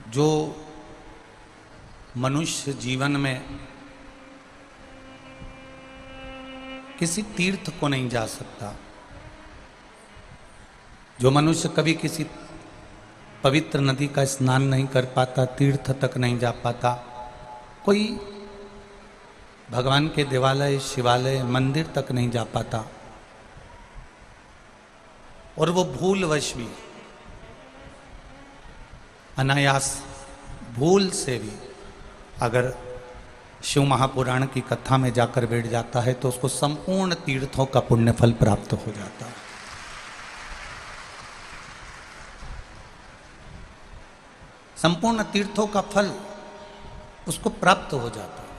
जो मनुष्य जीवन में किसी तीर्थ को नहीं जा सकता, जो मनुष्य कभी किसी पवित्र नदी का स्नान नहीं कर पाता, तीर्थ तक नहीं जा पाता, कोई भगवान के देवालय, शिवालय, मंदिर तक नहीं जा पाता, और वो भूलवश भी, अनायास भूल से भी अगर शिव महापुराण की कथा में जाकर बैठ जाता है तो उसको संपूर्ण तीर्थों का पुण्य फल प्राप्त हो जाता है। संपूर्ण तीर्थों का फल उसको प्राप्त हो जाता है।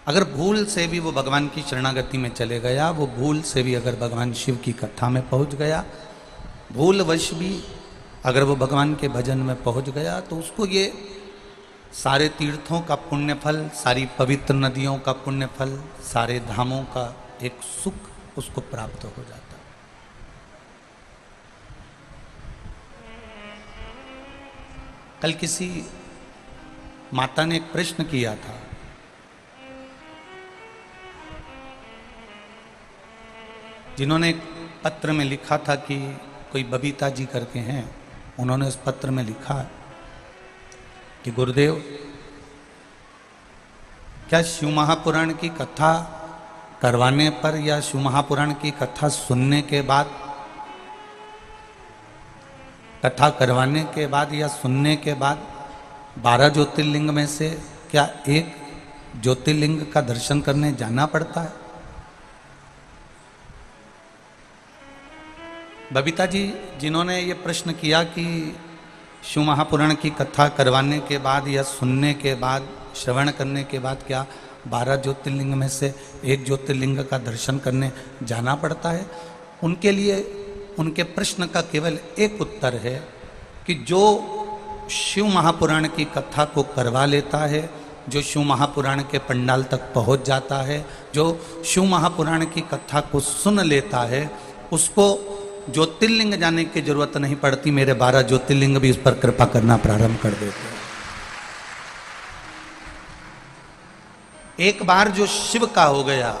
अगर भूल से भी वो भगवान की शरणागति में चले गया, वो भूल से भी अगर भगवान शिव की कथा में पहुंच गया, भूलवश भी अगर वो भगवान के भजन में पहुंच गया, तो उसको ये सारे तीर्थों का पुण्य फल, सारी पवित्र नदियों का पुण्य फल, सारे धामों का एक सुख उसको प्राप्त हो जाता है। कल किसी माता ने एक प्रश्न किया था, जिन्होंने एक पत्र में लिखा था कि कोई बबीता जी करके हैं, उन्होंने उस पत्र में लिखा कि गुरुदेव, क्या शिव महापुराण की कथा करवाने पर या शिव महापुराण की कथा सुनने के बाद, कथा करवाने के बाद या सुनने के बाद 12 ज्योतिर्लिंग में से क्या एक ज्योतिर्लिंग का दर्शन करने जाना पड़ता है? बबीता जी जिन्होंने ये प्रश्न किया कि शिव महापुराण की कथा करवाने के बाद या सुनने के बाद, श्रवण करने के बाद क्या 12 ज्योतिर्लिंग में से एक ज्योतिर्लिंग का दर्शन करने जाना पड़ता है, उनके लिए उनके प्रश्न का केवल एक उत्तर है कि जो शिव महापुराण की कथा को करवा लेता है, जो शिव महापुराण के पंडाल तक पहुंच जाता है, जो शिव महापुराण की कथा को सुन लेता है, उसको ज्योतिर्लिंग जाने की जरूरत नहीं पड़ती। मेरे 12 ज्योतिर्लिंग भी इस पर कृपा करना प्रारंभ कर देते हैं। एक बार जो शिव का हो गया,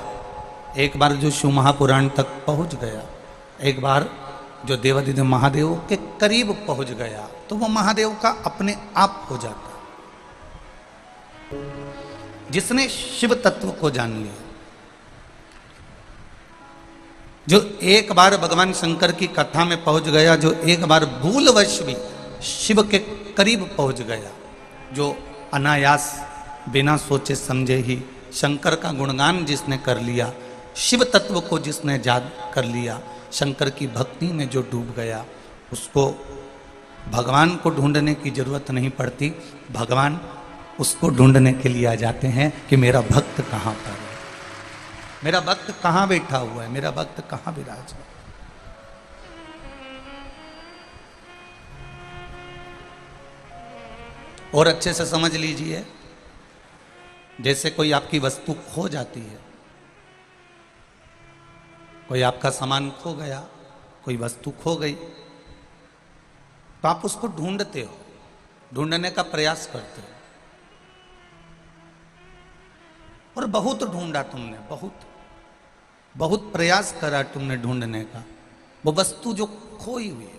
एक बार जो शिव महापुराण तक पहुंच गया, एक बार जो देवादिदेव महादेव के करीब पहुंच गया, तो वो महादेव का अपने आप हो जाता। जिसने शिव तत्व को जान लिया, जो एक बार भगवान शंकर की कथा में पहुंच गया, जो एक बार भूलवश भी शिव के करीब पहुंच गया, जो अनायास बिना सोचे समझे ही शंकर का गुणगान जिसने कर लिया, शिव तत्व को जिसने याद कर लिया, शंकर की भक्ति में जो डूब गया, उसको भगवान को ढूंढने की जरूरत नहीं पड़ती। भगवान उसको ढूंढने के लिए आ जाते हैं कि मेरा भक्त कहाँ पर है, मेरा भक्त कहाँ बैठा हुआ है, मेरा भक्त कहाँ विराज है। और अच्छे से समझ लीजिए, जैसे कोई आपकी वस्तु खो जाती है, कोई आपका सामान खो गया, कोई वस्तु खो गई, तो आप उसको ढूंढते हो, ढूंढने का प्रयास करते हो, और बहुत ढूंढा तुमने, बहुत प्रयास करा तुमने ढूंढने का, वो वस्तु जो खोई हुई है।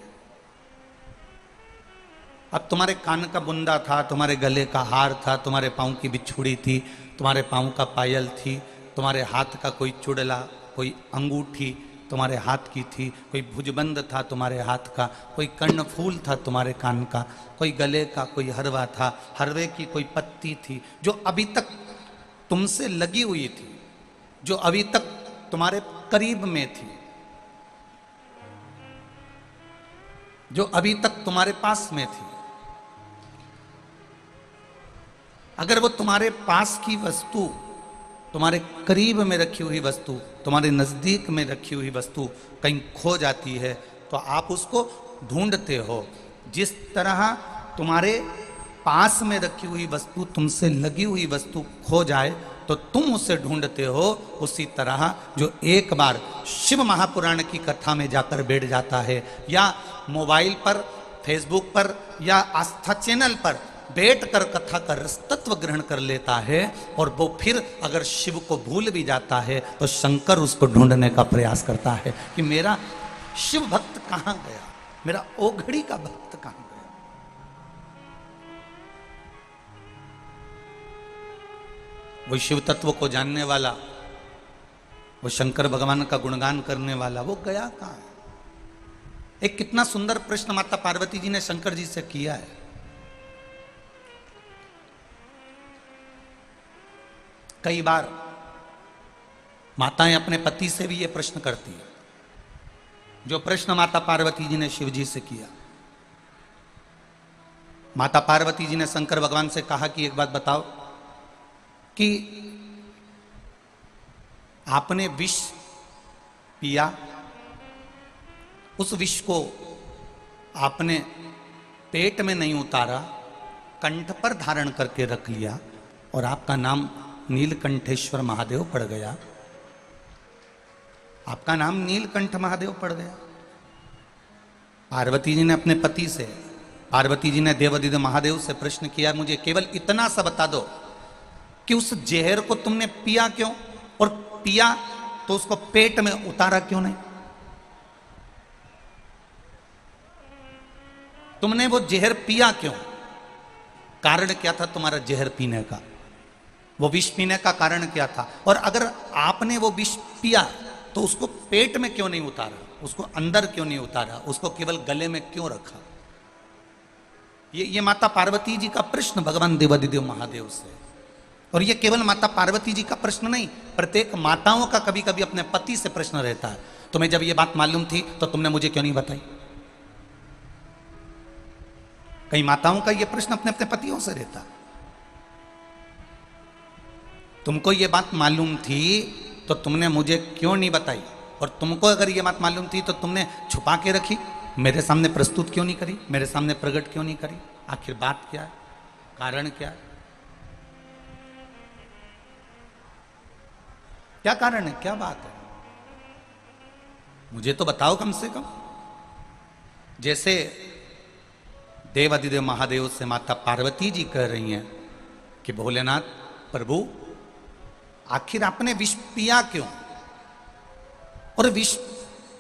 अब तुम्हारे कान का बुंदा था, तुम्हारे गले का हार था, तुम्हारे पाँव की बिछुड़ी थी, तुम्हारे पाँव का पायल थी, तुम्हारे हाथ का कोई चुड़ला, कोई अंगूठी तुम्हारे हाथ की थी, कोई भुजबंद था तुम्हारे हाथ का, कोई कर्णफूल था तुम्हारे कान का, कोई गले का कोई हरवा था, हरवे की कोई पत्ती थी, जो अभी तक तुमसे लगी हुई थी, जो अभी तक तुम्हारे करीब में थी, जो अभी तक तुम्हारे पास में थी। अगर वो तुम्हारे पास की वस्तु, तुम्हारे करीब में रखी हुई वस्तु, तुम्हारे नज़दीक में रखी हुई वस्तु कहीं खो जाती है, तो आप उसको ढूंढते हो। जिस तरह तुम्हारे पास में रखी हुई वस्तु, तुमसे लगी हुई वस्तु खो जाए, तो तुम उसे ढूंढते हो। उसी तरह जो एक बार शिव महापुराण की कथा में जाकर बैठ जाता है, या मोबाइल पर, फेसबुक पर, या आस्था चैनल पर बैठकर कथा का रस तत्व ग्रहण कर लेता है, और वो फिर अगर शिव को भूल भी जाता है तो शंकर उसको ढूंढने का प्रयास करता है कि मेरा शिव भक्त कहां गया, मेरा ओघड़ी का भक्त कहां गया। वो शिव तत्व को जानने वाला, वो शंकर भगवान का गुणगान करने वाला, वो गया कहां है? एक कितना सुंदर प्रश्न माता पार्वती जी ने शंकर जी से किया है। कई बार माताएं अपने पति से भी ये प्रश्न करती है, जो प्रश्न माता पार्वती जी ने शिव जी से किया। माता पार्वती जी ने शंकर भगवान से कहा कि एक बात बताओ कि आपने विष पिया, उस विष को आपने पेट में नहीं उतारा, कंठ पर धारण करके रख लिया, और आपका नाम नीलकंठेश्वर महादेव पड़ गया। आपका नाम नीलकंठ महादेव पड़ गया। पार्वती जी ने अपने पति से, पार्वती जी ने देवादिदेव महादेव से प्रश्न किया, मुझे केवल इतना सा बता दो कि उस जहर को तुमने पिया क्यों, और पिया तो उसको पेट में उतारा क्यों नहीं? तुमने वो जहर पिया क्यों? कारण क्या था तुम्हारा जहर पीने का? वो विष पीने का कारण क्या था? और अगर आपने वो विष पिया तो उसको पेट में क्यों नहीं उतारा, उसको अंदर क्यों नहीं उतारा, उसको केवल गले में क्यों रखा? ये माता पार्वती जी का प्रश्न भगवान देवादिदेव महादेव से। और ये केवल माता पार्वती जी का प्रश्न नहीं, प्रत्येक माताओं का कभी कभी अपने पति से प्रश्न रहता है, तुम्हें जब ये बात मालूम थी तो तुमने मुझे क्यों नहीं बताई? कई माताओं का ये प्रश्न अपने अपने पतियों से रहता है, तुमको ये बात मालूम थी तो तुमने मुझे क्यों नहीं बताई, और तुमको अगर ये बात मालूम थी तो तुमने छुपा के रखी, मेरे सामने प्रस्तुत क्यों नहीं करी, मेरे सामने प्रकट क्यों नहीं करी? आखिर बात क्या है, कारण क्या है? क्या कारण है, क्या बात है? मुझे तो बताओ कम से कम। जैसे देवादिदेव महादेव से माता पार्वती जी कह रही हैं कि भोलेनाथ प्रभु, आखिर आपने विष पिया क्यों, और विष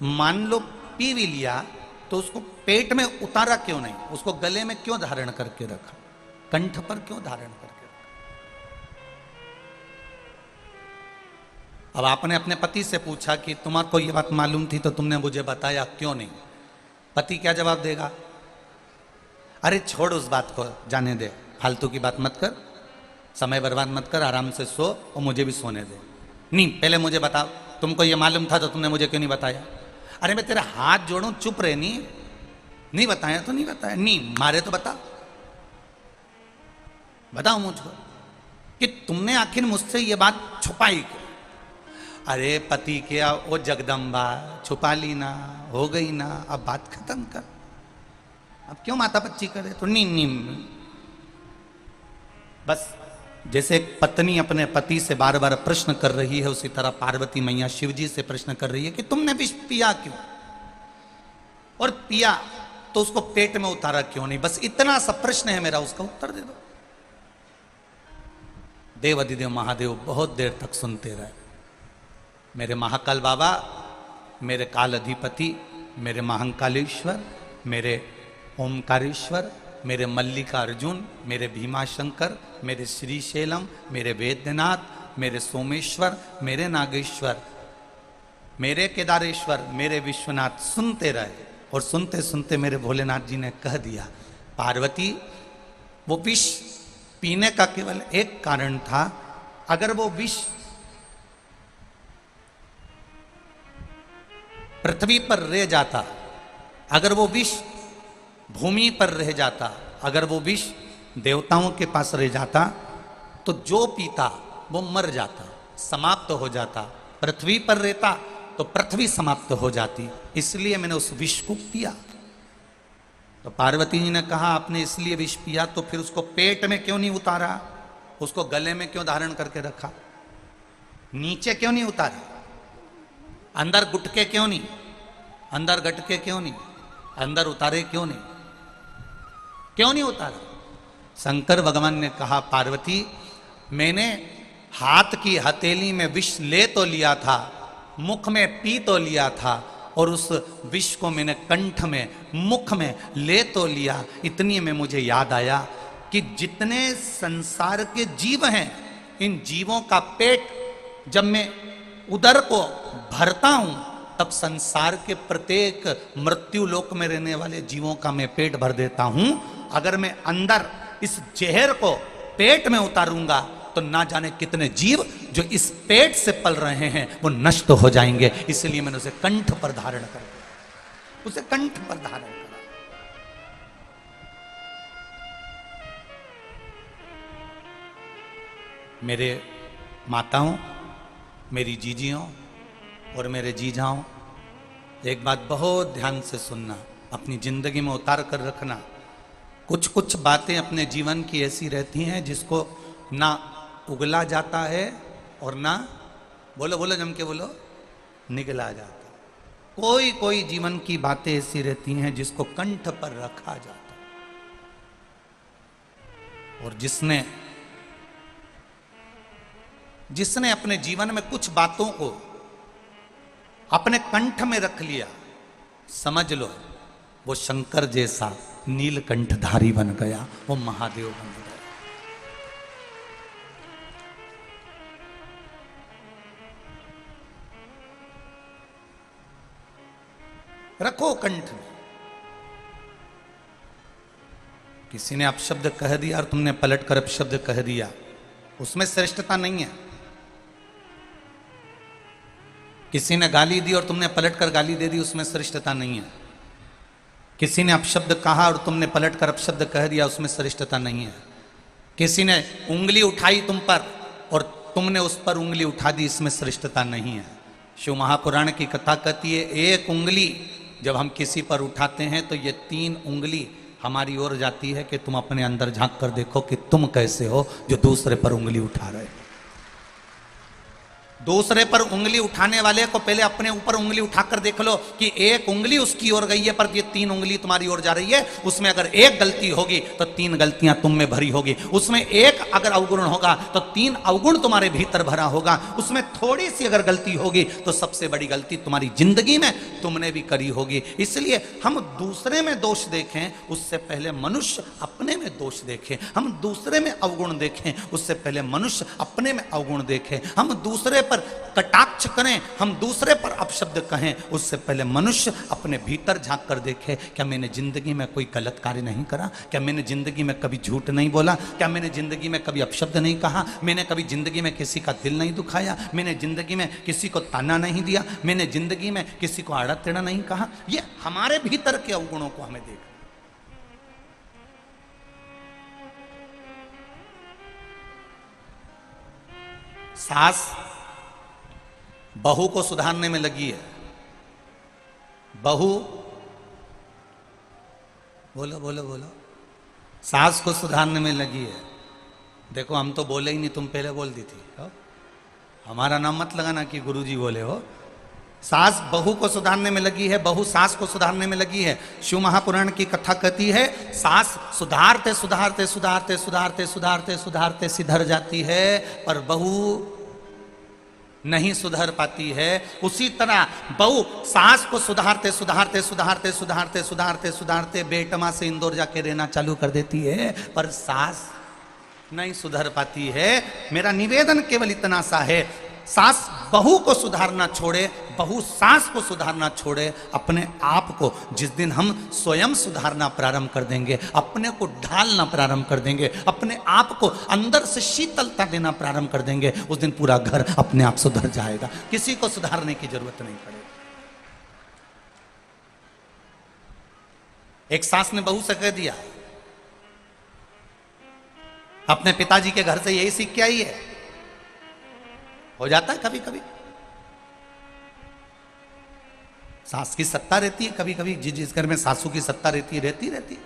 मान लो पी भी लिया तो उसको पेट में उतारा क्यों नहीं, उसको गले में क्यों धारण करके रखा, कंठ पर क्यों धारण करके रखा? अब आपने अपने पति से पूछा कि तुम्हारे को ये बात मालूम थी तो तुमने मुझे बताया क्यों नहीं? पति क्या जवाब देगा? अरे छोड़ उस बात को, जाने दे, फालतू की बात मत कर, समय बर्बाद मत कर, आराम से सो और मुझे भी सोने दे। नहीं, पहले मुझे बताओ, तुमको ये मालूम था तो तुमने मुझे क्यों नहीं बताया? अरे मैं तेरे हाथ जोड़ूं, चुप रहे, नहीं बताया तो नहीं बताया, नहीं मारे तो बताओ मुझको कि तुमने आखिर मुझसे ये बात छुपाई क्यों? अरे पति क्या, वो जगदम्बा, छुपा ली ना, हो गई ना, अब बात खत्म कर, अब क्यों माता बच्ची करे? तो नहीं, बस जैसे एक पत्नी अपने पति से बार बार प्रश्न कर रही है, उसी तरह पार्वती मैया शिव जी से प्रश्न कर रही है कि तुमने विष पिया क्यों, और पिया तो उसको पेट में उतारा क्यों नहीं? बस इतना सा प्रश्न है मेरा, उसका उत्तर दे दो। देवादिदेव महादेव बहुत देर तक सुनते रहे। मेरे महाकाल बाबा, मेरे काल अधिपति, मेरे महाकालेश्वर, मेरे ओमकारेश्वर, मेरे मल्लिकार्जुन, मेरे भीमाशंकर, मेरे श्रीशैलम, मेरे वैद्यनाथ, मेरे सोमेश्वर, मेरे नागेश्वर, मेरे केदारेश्वर, मेरे विश्वनाथ सुनते रहे। और सुनते सुनते मेरे भोलेनाथ जी ने कह दिया, पार्वती वो विष पीने का केवल एक कारण था, अगर वो विष पृथ्वी पर रह जाता, अगर वो विष भूमि पर रह जाता, अगर वो विष देवताओं के पास रह जाता तो जो पीता वो मर जाता, समाप्त हो जाता। पृथ्वी पर रहता तो पृथ्वी समाप्त हो जाती, इसलिए मैंने उस विष को पिया। तो पार्वती जी ने कहा, आपने इसलिए विष पिया तो फिर उसको पेट में क्यों नहीं उतारा, उसको गले में क्यों धारण करके रखा? नीचे क्यों नहीं उतारा? अंदर गुटके क्यों नहीं? अंदर गटके क्यों नहीं? अंदर उतारे क्यों नहीं? क्यों नहीं उतारा? शंकर भगवान ने कहा, पार्वती मैंने हाथ की हथेली में विष ले तो लिया था, मुख में पी तो लिया था, और उस विष को मैंने कंठ में, मुख में ले तो लिया। इतनी में मुझे याद आया कि जितने संसार के जीव हैं, इन जीवों का पेट जब मैं उदर को भरता हूं, तब संसार के प्रत्येक मृत्यु लोक में रहने वाले जीवों का मैं पेट भर देता हूं। अगर मैं अंदर इस जहर को पेट में उतारूंगा तो ना जाने कितने जीव जो इस पेट से पल रहे हैं वो नष्ट हो जाएंगे। इसलिए मैंने उसे कंठ पर धारण कर दिया, उसे कंठ पर धारण करा। मेरे माताओं, मेरी जीजियों और मेरे जीजाओं, एक बात बहुत ध्यान से सुनना, अपनी जिंदगी में उतार कर रखना। कुछ कुछ बातें अपने जीवन की ऐसी रहती हैं जिसको ना उगला जाता है और ना, बोलो बोलो जम के बोलो, निगला जाता। कोई कोई जीवन की बातें ऐसी रहती हैं जिसको कंठ पर रखा जाता, और जिसने अपने जीवन में कुछ बातों को अपने कंठ में रख लिया, समझ लो वो शंकर जैसा नीलकंठधारी बन गया, वो महादेव बन गया। रखो कंठ में। किसी ने अपशब्द कह दिया और तुमने पलट कर अपशब्द कह दिया, उसमें श्रेष्ठता नहीं है। किसी ने गाली दी और तुमने पलट कर गाली दे दी, उसमें श्रेष्ठता नहीं है। किसी ने अपशब्द कहा और तुमने पलट कर अपशब्द कह दिया, उसमें श्रेष्ठता नहीं है। किसी ने उंगली उठाई तुम पर और तुमने उस पर उंगली उठा दी, इसमें श्रेष्ठता नहीं है। शिव महापुराण की कथा कहती है, एक उंगली जब हम किसी पर उठाते हैं तो ये 3 उंगली हमारी ओर जाती है कि तुम अपने अंदर झांक कर देखो कि तुम कैसे हो जो दूसरे पर उंगली उठा रहे हो। दूसरे पर उंगली उठाने वाले को पहले अपने ऊपर उंगली उठाकर देख लो कि एक उंगली उसकी ओर गई है पर ये 3 उंगली तुम्हारी ओर जा रही है। उसमें अगर एक गलती होगी तो 3 गलतियां तुम में भरी होगी। उसमें एक अगर अवगुण होगा तो 3 अवगुण तुम्हारे भीतर भरा होगा। उसमें थोड़ी सी अगर गलती होगी तो सबसे बड़ी गलती तुम्हारी जिंदगी में तुमने भी करी होगी। इसलिए हम दूसरे में दोष देखें उससे पहले मनुष्य अपने में दोष देखें। हम दूसरे में अवगुण देखें उससे पहले मनुष्य अपने में अवगुण देखें। हम दूसरे पर कटाक्ष करें, हम दूसरे पर अपशब्द कहें, उससे पहले मनुष्य अपने भीतर झांक कर देखे, क्या मैंने जिंदगी में कोई गलत कार्य नहीं करा? क्या मैंने जिंदगी में कभी झूठ नहीं बोला? क्या मैंने जिंदगी में कभी अपशब्द नहीं कहा? मैंने कभी जिंदगी में किसी का दिल नहीं दुखाया? मैंने जिंदगी में किसी को ताना नहीं दिया? मैंने जिंदगी में किसी को आड़ा टेढ़ा नहीं कहा? ये हमारे भीतर के अवगुणों को हमें देखना। सास बहू को सुधारने में लगी है। बहू, बोलो बोलो बोलो, सास को सुधारने में लगी है। देखो हम तो बोले ही नहीं, तुम पहले बोल दी थी। हमारा नाम मत लगाना कि गुरुजी बोले हो। सास बहू को सुधारने में लगी है, बहू सास को सुधारने में लगी है। शिव महापुराण की कथा कहती है, सास सुधारते सुधारते सुधारते सुधारते सुधारते सुधारते सिधर जाती है, पर बहू नहीं सुधर पाती है। उसी तरह बहू सास को सुधारते सुधारते सुधारते सुधारते सुधारते सुधारते बेटमा से इंदौर जाके रहना चालू कर देती है, पर सास नहीं सुधर पाती है। मेरा निवेदन केवल इतना सा है, सास बहू को सुधारना छोड़े, बहू सास को सुधारना छोड़े। अपने आप को जिस दिन हम स्वयं सुधारना प्रारंभ कर देंगे, अपने को ढालना प्रारंभ कर देंगे, अपने आप को अंदर से शीतलता देना प्रारंभ कर देंगे, उस दिन पूरा घर अपने आप सुधर जाएगा। किसी को सुधारने की जरूरत नहीं पड़ेगी। एक सास ने बहू से कह दिया, अपने पिताजी के घर से यही सीख के आई है। हो जाता है कभी कभी, सास की सत्ता रहती है कभी कभी, जिस घर में सासू की सत्ता रहती है, रहती है।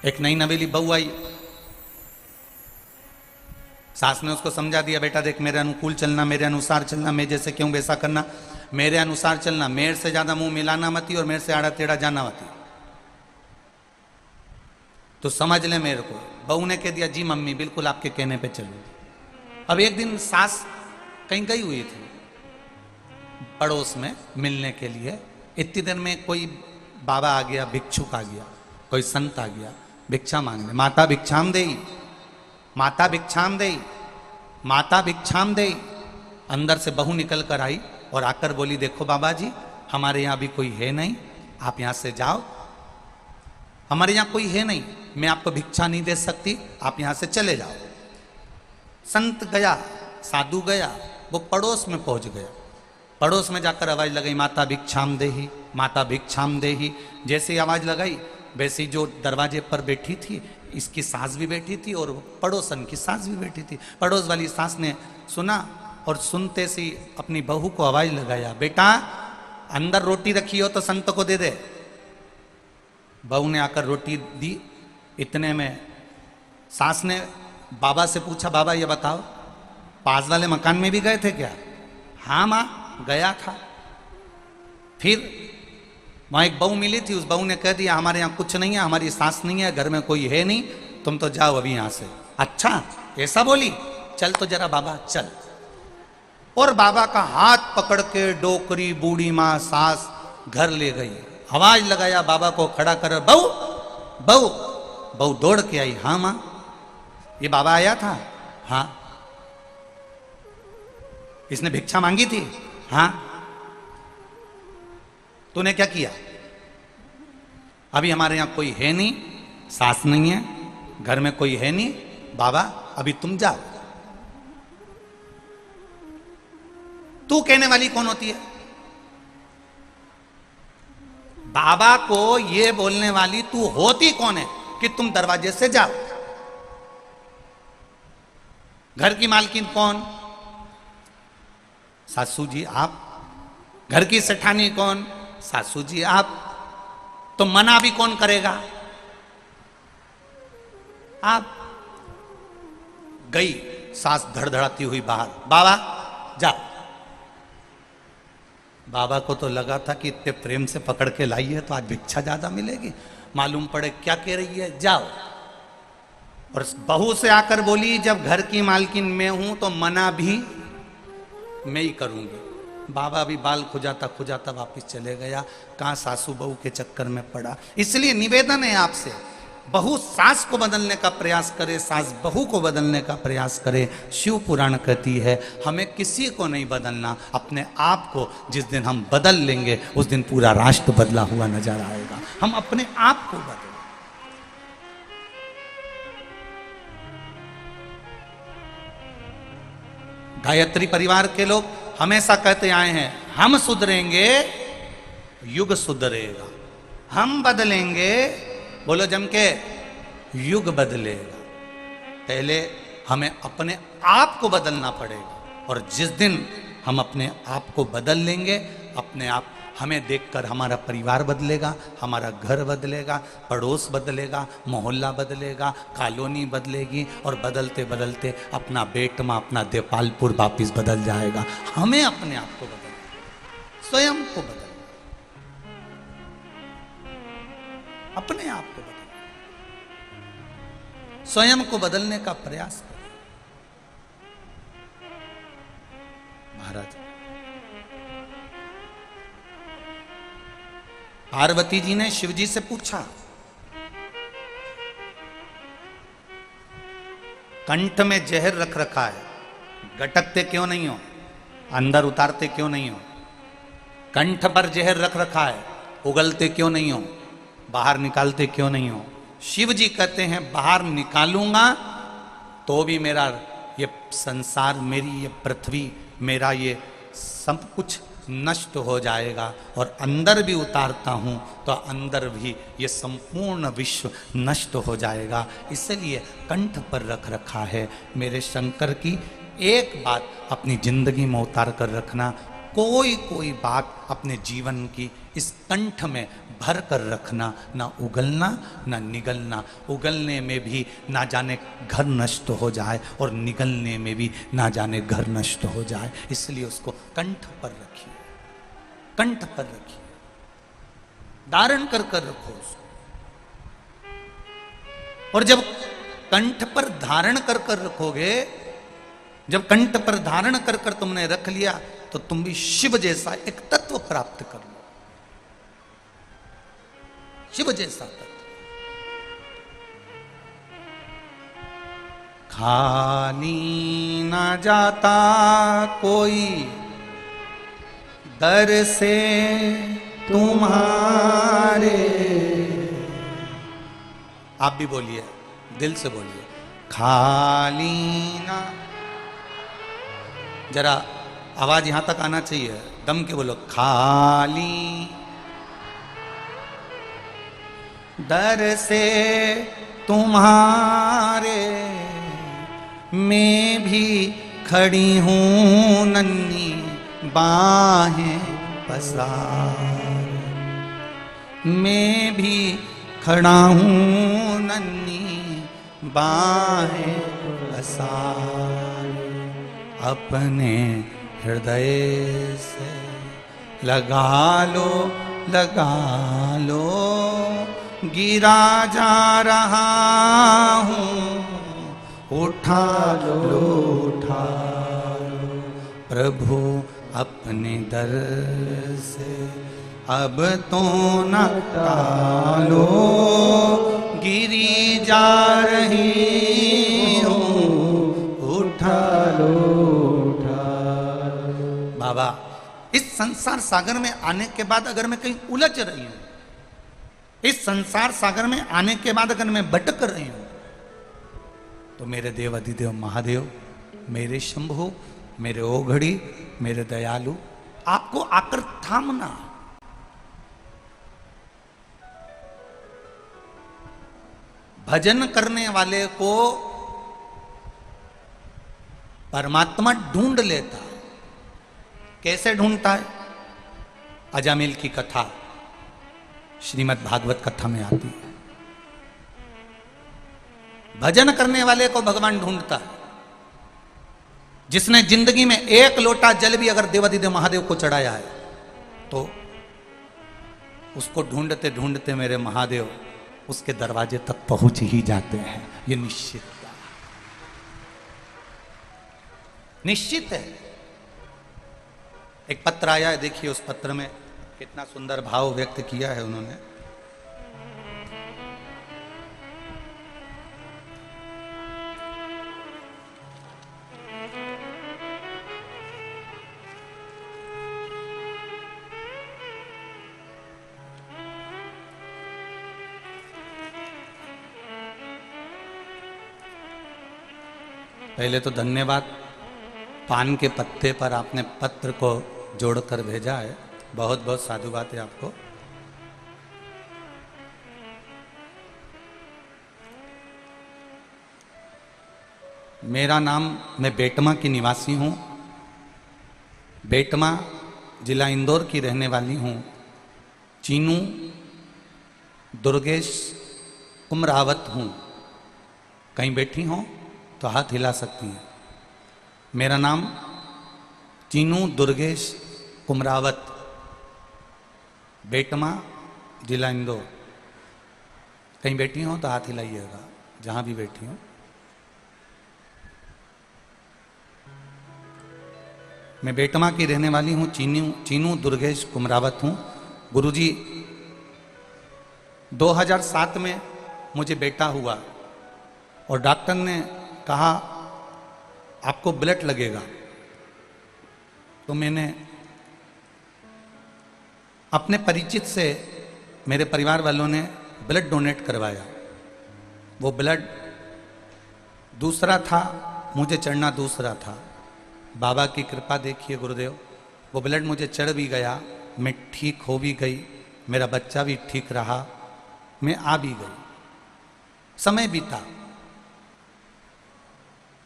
एक नई नवेली बहू आई, सास ने उसको समझा दिया, बेटा देख मेरे अनुकूल चलना, मेरे अनुसार चलना, मैं जैसे क्यों वैसा करना, मेरे अनुसार चलना, मेरे से ज्यादा मुंह मिलाना मती और मेरे से आड़ा टेढ़ा जाना मती, तो समझ ले मेरे को। बहू ने कह दिया जी मम्मी बिल्कुल आपके कहने पे चलूंगी। अब एक दिन सास कहीं गई हुई थी पड़ोस में मिलने के लिए, इतनी देर में कोई बाबा आ गया, भिक्षुक आ गया, कोई संत आ गया भिक्षा मांगने, माता भिक्षाम देई, माता भिक्षाम देई, माता भिक्षाम देई। अंदर से बहू निकल कर आई और आकर बोली देखो बाबा जी हमारे यहाँ भी कोई है नहीं, आप यहाँ से जाओ, हमारे यहाँ कोई है नहीं, मैं आपको भिक्षा नहीं दे सकती, आप यहाँ से चले जाओ। संत गया, साधु गया, वो पड़ोस में पहुंच गया, पड़ोस में जाकर आवाज लगाई माता भिक्षाम देही, माता भिक्षाम देही। जैसे ही आवाज लगाई वैसे जो दरवाजे पर बैठी थी इसकी सास भी बैठी थी और पड़ोसन की सास भी बैठी थी। पड़ोस वाली सास ने सुना और सुनते से अपनी बहू को आवाज लगाया, बेटा अंदर रोटी रखी हो तो संत को दे दे। बहू ने आकर रोटी दी। इतने में सास ने बाबा से पूछा, बाबा ये बताओ पास वाले मकान में भी गए थे क्या? हाँ माँ गया था। फिर वहां एक बहू मिली थी, उस बहू ने कह दिया हमारे यहाँ कुछ नहीं है, हमारी सास नहीं है, घर में कोई है नहीं, तुम तो जाओ अभी यहां से। अच्छा ऐसा बोली, चल तो जरा बाबा चल। और बाबा का हाथ पकड़ के डोकरी बूढ़ी माँ सास घर ले गई। आवाज लगाया बाबा को खड़ा कर, बहू बहू। बहू दौड़ के आई, हाँ माँ ये बाबा आया था? हाँ। इसने भिक्षा मांगी थी? हाँ। तूने क्या किया? अभी हमारे यहां कोई है नहीं, सास नहीं है, घर में कोई है नहीं, बाबा अभी तुम जाओ। तू कहने वाली कौन होती है? बाबा को ये बोलने वाली तू होती कौन है कि तुम दरवाजे से जाओ? घर की मालकिन कौन? सासू जी आप। घर की सेठानी कौन? सासू जी आप। तो मना भी कौन करेगा? आप। गई सास धड़धड़ाती हुई बाहर, बाबा जाओ। बाबा को तो लगा था कि इतने प्रेम से पकड़ के लाई है तो आज भिक्षा ज्यादा मिलेगी, मालूम पड़े क्या कह रही है, जाओ। और बहू से आकर बोली जब घर की मालकिन मैं हूं तो मना भी मैं ही करूंगी। बाबा भी बाल खुजाता खुजाता वापिस चले गया, कहाँ सासू बहू के चक्कर में पड़ा। इसलिए निवेदन है आपसे, बहू सास को बदलने का प्रयास करे, सास बहू को बदलने का प्रयास करे। शिव पुराण कहती है हमें किसी को नहीं बदलना, अपने आप को जिस दिन हम बदल लेंगे उस दिन पूरा राष्ट्र बदला हुआ नजर आएगा। हम अपने आप को बदलें। गायत्री परिवार के लोग हमेशा कहते आए हैं हम सुधरेंगे युग सुधरेगा, हम बदलेंगे, बोलो जम के, युग बदलेगा। पहले हमें अपने आप को बदलना पड़ेगा और जिस दिन हम अपने आप को बदल लेंगे, अपने आप हमें देखकर हमारा परिवार बदलेगा, हमारा घर बदलेगा, पड़ोस बदलेगा, मोहल्ला बदलेगा, कॉलोनी बदलेगी और बदलते बदलते अपना बेटमा, अपना देपालपुर वापिस बदल जाएगा। हमें अपने आप को बदलना, स्वयं को बदलना, अपने आप को बदलना, स्वयं को बदलने का प्रयास करें। महाराज पार्वती जी ने शिव जी से पूछा, कंठ में जहर रख रखा है, गटकते क्यों नहीं हो, अंदर उतारते क्यों नहीं हो? कंठ पर जहर रख रखा है, उगलते क्यों नहीं हो, बाहर निकालते क्यों नहीं हो? शिव जी कहते हैं बाहर निकालूंगा तो भी मेरा ये संसार, मेरी ये पृथ्वी, मेरा ये सब कुछ नष्ट हो जाएगा, और अंदर भी उतारता हूं तो अंदर भी ये संपूर्ण विश्व नष्ट हो जाएगा। इसलिए कंठ पर रख रखा है। मेरे शंकर की एक बात अपनी जिंदगी में उतार कर रखना, कोई कोई बात अपने जीवन की इस कंठ में भर कर रखना, ना उगलना ना निगलना। उगलने में भी ना जाने घर नष्ट हो जाए और निगलने में भी ना जाने घर नष्ट हो जाए, इसलिए उसको कंठ पर रखिए, कंठ पर रखिए, धारण कर कर रखो उसको। और जब कंठ पर धारण कर कर रखोगे, जब कंठ पर धारण कर कर तुमने रख लिया, तो तुम भी शिव जैसा एक तत्व प्राप्त कर लो, शिव जैसा तत्व। खाली ना जाता कोई दर से तुम्हारे। आप भी बोलिए, दिल से बोलिए, खाली ना। जरा आवाज यहां तक आना चाहिए, दम के बोलो, खाली दर से तुम्हारे मैं भी खड़ी हूं नन्ही बाहें पसार। मैं भी खड़ा हूं नन्ही बाहें पसार। अपने हृदय से लगा लो, लगा लो, गिरा जा रहा हूँ, उठा लो, उठा लो। प्रभु अपने दर से अब तो न टालो, गिरी जा रही हूँ, उठा लो, उठा लो। बाबा, इस संसार सागर में आने के बाद अगर मैं कहीं उलझ रही हूं, इस संसार सागर में आने के बाद अगर मैं भटक रही हूं, तो मेरे देव अधिदेव महादेव, मेरे शंभु, मेरे ओघड़ी, मेरे दयालु, आपको आकर थामना। भजन करने वाले को परमात्मा ढूंढ लेता है। कैसे ढूंढता है? अजामिल की कथा श्रीमद् भागवत कथा में आती है। भजन करने वाले को भगवान ढूंढता है। जिसने जिंदगी में एक लोटा जल भी अगर देवाधिदेव महादेव को चढ़ाया है, तो उसको ढूंढते ढूंढते मेरे महादेव उसके दरवाजे तक पहुंच ही जाते हैं। ये निश्चित निश्चित है। एक पत्र आया है, देखिए उस पत्र में कितना सुंदर भाव व्यक्त किया है उन्होंने। पहले तो धन्यवाद, पान के पत्ते पर आपने पत्र को जोड़कर भेजा है, बहुत बहुत साधुवाद है आपको। मेरा नाम, मैं बेटमा की निवासी हूँ, बेटमा जिला इंदौर की रहने वाली हूँ। चीनू दुर्गेश कुमरावत हूँ। कहीं बैठी हो तो हाथ हिला सकती हैं। मेरा नाम चीनू दुर्गेश कुमरावत, बेटमा जिला इंदौर। कहीं बैठी हो तो हाथ हिलाइएगा, जहां भी बैठी हो। मैं बेटमा की रहने वाली हूं, चीनू दुर्गेश कुमरावत हूं। गुरुजी 2007 में मुझे बेटा हुआ और डॉक्टर ने कहा आपको ब्लड लगेगा। तो मैंने अपने परिचित से, मेरे परिवार वालों ने ब्लड डोनेट करवाया। वो ब्लड दूसरा था, मुझे चढ़ना दूसरा था। बाबा की कृपा देखिए गुरुदेव, वो ब्लड मुझे चढ़ भी गया, मैं ठीक हो भी गई, मेरा बच्चा भी ठीक रहा, मैं आ भी गई। समय बीता,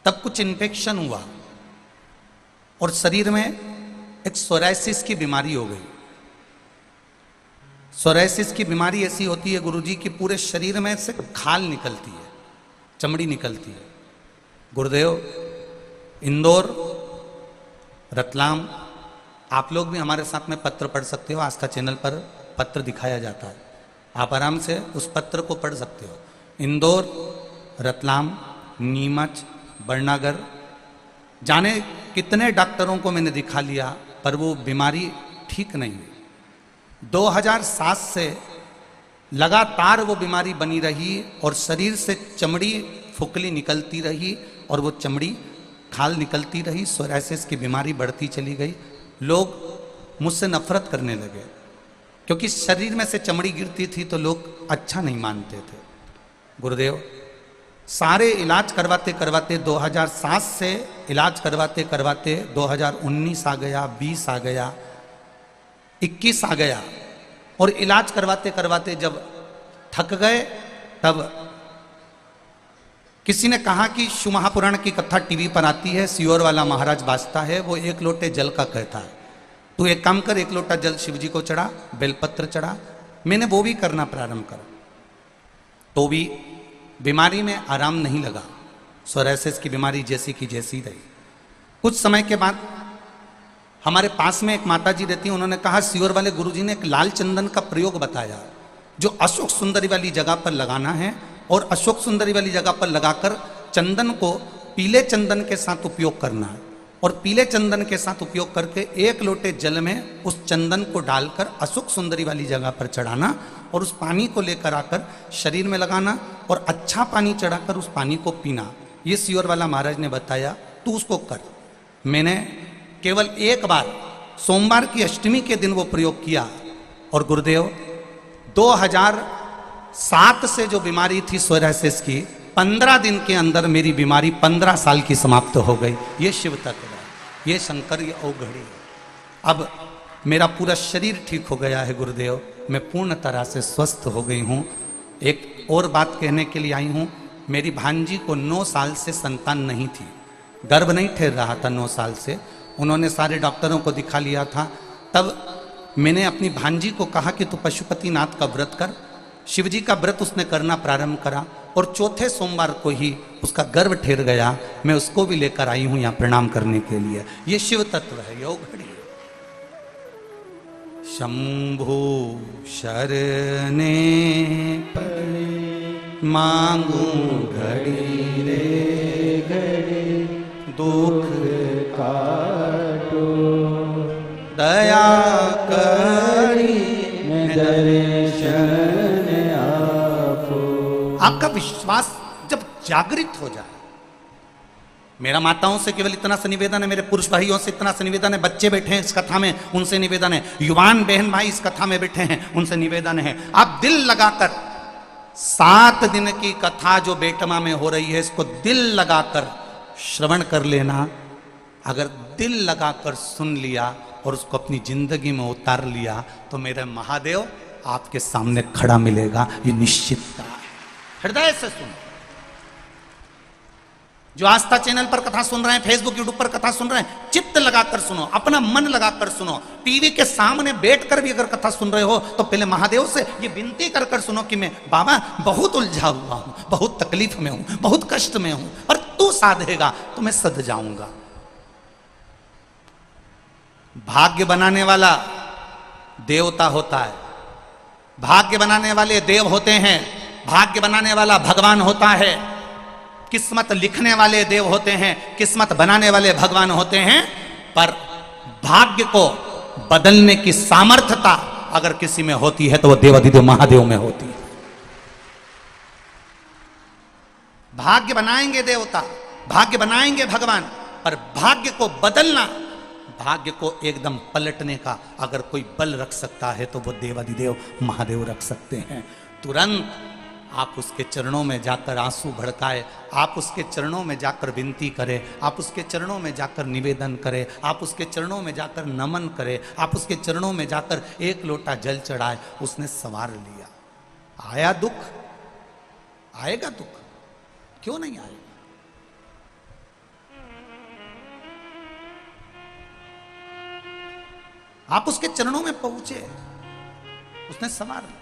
तब कुछ इन्फेक्शन हुआ और शरीर में एक सोराइसिस की बीमारी हो गई। सोराइसिस की बीमारी ऐसी होती है गुरुजी कि पूरे शरीर में से खाल निकलती है, चमड़ी निकलती है। गुरुदेव, इंदौर, रतलाम, आप लोग भी हमारे साथ में पत्र पढ़ सकते हो, आस्था चैनल पर पत्र दिखाया जाता है, आप आराम से उस पत्र को पढ़ सकते हो। इंदौर, रतलाम, नीमच, बरनागर, जाने कितने डॉक्टरों को मैंने दिखा लिया पर वो बीमारी ठीक नहीं हुई। 2007 से लगातार वो बीमारी बनी रही और शरीर से चमड़ी फुकली निकलती रही और वो चमड़ी खाल निकलती रही। सोराइसिस की बीमारी बढ़ती चली गई। लोग मुझसे नफरत करने लगे क्योंकि शरीर में से चमड़ी गिरती थी तो लोग अच्छा नहीं मानते थे। गुरुदेव, सारे इलाज करवाते करवाते 2007 से इलाज करवाते करवाते 2019 आ गया, 20 आ गया, 21 आ गया और इलाज करवाते करवाते जब थक गए तब किसी ने कहा कि शिव महापुराण की कथा टीवी पर आती है, सियोर वाला महाराज बाजता है, वो 1 लोटे जल का कहता है, तू एक काम कर, 1 लोटा जल शिव जी को चढ़ा, बेलपत्र चढ़ा। मैंने वो भी करना प्रारंभ करा तो भी बीमारी में आराम नहीं लगा। सोराइसिस की बीमारी जैसी की जैसी रही। कुछ समय के बाद हमारे पास में एक माता जी रहती, उन्होंने कहा सियोर वाले गुरुजी ने एक लाल चंदन का प्रयोग बताया जो अशोक सुंदरी वाली जगह पर लगाना है और अशोक सुंदरी वाली जगह पर लगाकर चंदन को पीले चंदन के साथ उपयोग करना है और पीले चंदन के साथ उपयोग करके 1 लोटे जल में उस चंदन को डालकर अशोक सुंदरी वाली जगह पर चढ़ाना और उस पानी को लेकर आकर शरीर में लगाना और अच्छा पानी चढ़ाकर उस पानी को पीना। ये सियोर वाला महाराज ने बताया, तू उसको कर। मैंने केवल एक बार सोमवार की अष्टमी के दिन वो प्रयोग किया और गुरुदेव 2007 से जो बीमारी थी सोराइसिस की, 15 दिन के अंदर मेरी बीमारी 15 साल की समाप्त हो गई। ये शिव तत्व है, ये शंकर, ये औघड़ी है। अब मेरा पूरा शरीर ठीक हो गया है गुरुदेव, मैं पूर्ण तरह से स्वस्थ हो गई हूँ। एक और बात कहने के लिए आई हूँ, मेरी भांजी को 9 साल से संतान नहीं थी, गर्भ नहीं ठहर रहा था 9 साल से। उन्होंने सारे डॉक्टरों को दिखा लिया था। तब मैंने अपनी भांजी को कहा कि तू पशुपतिनाथ का व्रत कर। शिवजी का व्रत उसने करना प्रारंभ करा और चौथे सोमवार को ही उसका गर्भ ठहर गया। मैं उसको भी लेकर आई हूं यहाँ प्रणाम करने के लिए। ये शिव तत्व है, योग घड़ी। शंभु शरणे पड़े मांगू घड़ी रे घड़ी, दुख काटो दया करी दर्शन आपो। आपका विश्वास जब जागृत हो जाए, मेरा माताओं से केवल इतना सा निवेदन है, मेरे पुरुष भाइयों से इतना सा निवेदन है, बच्चे बैठे हैं इस कथा में उनसे निवेदन है, युवान बहन भाई इस कथा में बैठे हैं उनसे निवेदन है, आप दिल लगाकर 7 दिन की कथा जो बेटमा में हो रही है इसको दिल लगाकर श्रवण कर लेना। अगर दिल लगाकर सुन लिया और उसको अपनी जिंदगी में उतार लिया तो मेरे महादेव आपके सामने खड़ा मिलेगा, ये निश्चितता है। हृदय से सुनो। जो आस्था चैनल पर कथा सुन रहे हैं, फेसबुक यूट्यूब पर कथा सुन रहे हैं, चित्त लगाकर सुनो, अपना मन लगाकर सुनो। टीवी के सामने बैठकर भी अगर कथा सुन रहे हो तो पहले महादेव से ये विनती कर कर सुनो कि मैं बाबा बहुत उलझा हुआ हूं, बहुत तकलीफ में हूं, बहुत कष्ट में हूं, और तू साधेगा तो मैं सध जाऊंगा। भाग्य बनाने वाला देवता होता है, भाग्य बनाने वाले देव होते हैं, भाग्य बनाने वाला भगवान होता है, किस्मत लिखने वाले देव होते हैं, किस्मत बनाने वाले भगवान होते हैं। पर भाग्य को बदलने की सामर्थ्यता अगर किसी में होती है तो वो देवाधिदेव महादेव में होती है। भाग्य बनाएंगे देवता, भाग्य बनाएंगे भगवान, पर भाग्य को बदलना, भाग्य को एकदम पलटने का अगर कोई बल रख सकता है तो वो देवाधिदेव महादेव रख सकते हैं। तुरंत आप उसके चरणों में जाकर आंसू भड़काए, आप उसके चरणों में जाकर विनती करें, आप उसके चरणों में जाकर निवेदन करें, आप उसके चरणों में जाकर नमन करें, आप उसके चरणों में जाकर 1 लोटा जल चढ़ाए। उसने संवार लिया। आया दुख, आएगा दुख, क्यों नहीं आएगा? आप उसके चरणों में पहुंचे, उसने संवार लिया।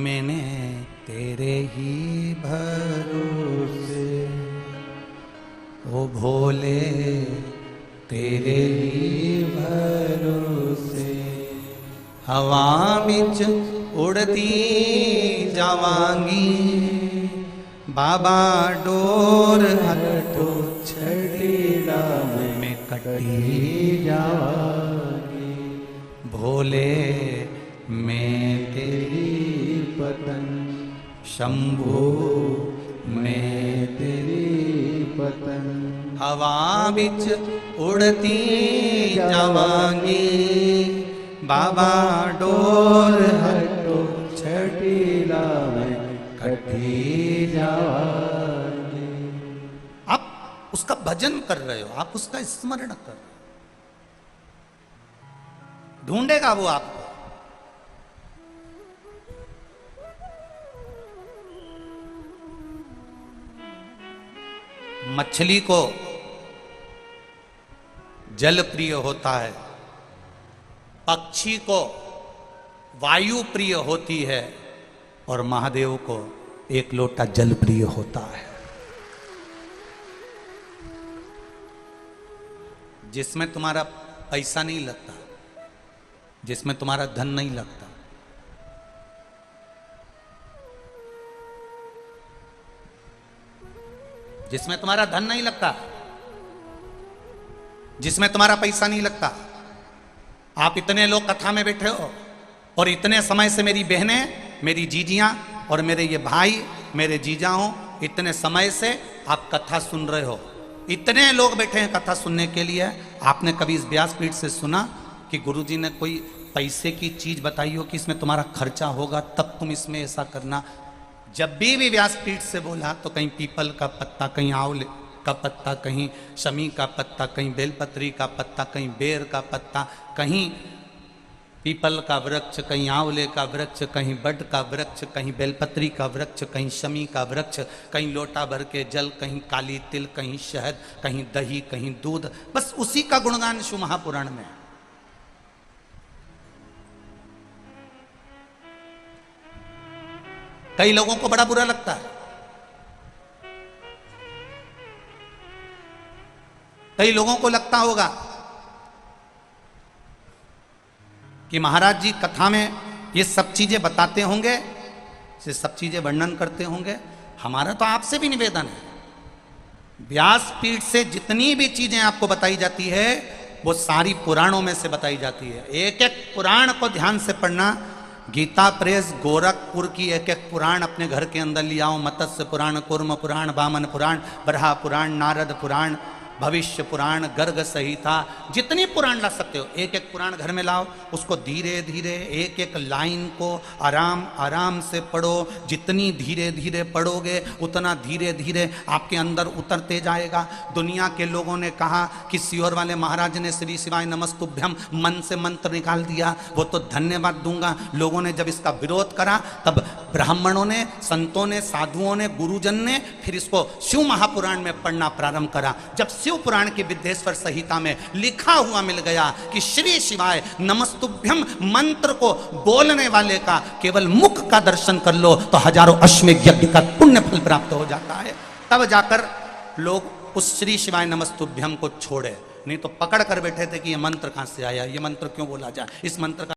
मैंने तेरे ही भरोसे ओ भोले, तेरे ही भरोसे हवा बिच उड़ती जावांगी, बाबा डोर हटो छड़ीला में कटी जावांगी, भोले मैं तेरी पतन, शंभू मैं तेरी पतन, हवा बिच उड़ती जावांगी, बाबा डोर हटो छटीला में कटी जावांगी। आप उसका भजन कर रहे हो, आप उसका स्मरण कर रहे हो, ढूंढेगा वो आपको। मछली को जल प्रिय होता है, पक्षी को वायु प्रिय होती है, और महादेव को एक लोटा जल प्रिय होता है। जिसमें तुम्हारा पैसा नहीं लगता, जिसमें तुम्हारा धन नहीं लगता, जिसमें तुम्हारा धन नहीं लगता, जिसमें तुम्हारा पैसा नहीं लगता। आप इतने लोग कथा में बैठे हो और इतने समय से मेरी बहनें, मेरी जीजियां और मेरे ये भाई, मेरे जीजाओं, इतने समय से आप कथा सुन रहे हो। इतने लोग बैठे हैं कथा सुनने के लिए। आपने कभी इस व्यासपीठ से सुना कि गुरुजी ने कोई पैसे की चीज बताई हो कि इसमें तुम्हारा खर्चा होगा तब तुम इसमें ऐसा करना? जब भी व्यासपीठ से बोला तो कहीं पीपल का पत्ता, कहीं आंवले का पत्ता, कहीं शमी का पत्ता, कहीं बेलपत्री का पत्ता, कहीं बेर का पत्ता, कहीं पीपल का वृक्ष, कहीं आंवले का वृक्ष, कहीं बड का वृक्ष, कहीं बेलपत्री का वृक्ष, कहीं शमी का वृक्ष, कहीं लोटा भर के जल, कहीं काली तिल, कहीं शहद, कहीं दही, कहीं दूध। बस उसी का गुणगान शिव महापुराण में। कई लोगों को बड़ा बुरा लगता है, कई लोगों को लगता होगा कि महाराज जी कथा में ये सब चीजें बताते होंगे, ये सब चीजें वर्णन करते होंगे। हमारा तो आपसे भी निवेदन है, व्यासपीठ से जितनी भी चीजें आपको बताई जाती है वो सारी पुराणों में से बताई जाती है। एक एक पुराण को ध्यान से पढ़ना। गीता प्रेस गोरखपुर की एक एक पुराण अपने घर के अंदर ले आओ। मत्स्य पुराण, कूर्म पुराण, वामन पुराण, बरहा पुराण, नारद पुराण, भविष्य पुराण, गर्ग संहिता, जितनी पुराण ला सकते हो एक एक पुराण घर में लाओ। उसको धीरे धीरे एक एक लाइन को आराम आराम से पढ़ो। जितनी धीरे धीरे पढ़ोगे उतना धीरे धीरे आपके अंदर उतरते जाएगा। दुनिया के लोगों ने कहा कि सियोर वाले महाराज ने श्री शिवाय नमस्तुभ्यम मन से मंत्र निकाल दिया, वो तो धन्यवाद दूंगा। लोगों ने जब इसका विरोध करा तब ब्राह्मणों ने, संतों ने, साधुओं ने, गुरुजन ने फिर इसको शिव महापुराण में पढ़ना प्रारंभ करा। जब शिव पुराण की विद्येश्वर संहिता में लिखा हुआ मिल गया कि श्री शिवाय नमस्तुभ्यम मंत्र को बोलने वाले का केवल मुख का दर्शन कर लो तो हजारों अश्वमेध यज्ञ का पुण्य फल प्राप्त हो जाता है, तब जाकर लोग उस श्री शिवाय नमस्तुभ्यम को छोड़े। नहीं तो पकड़ कर बैठे थे कि ये मंत्र कहां से आया, ये मंत्र क्यों बोला जाए, इस मंत्र का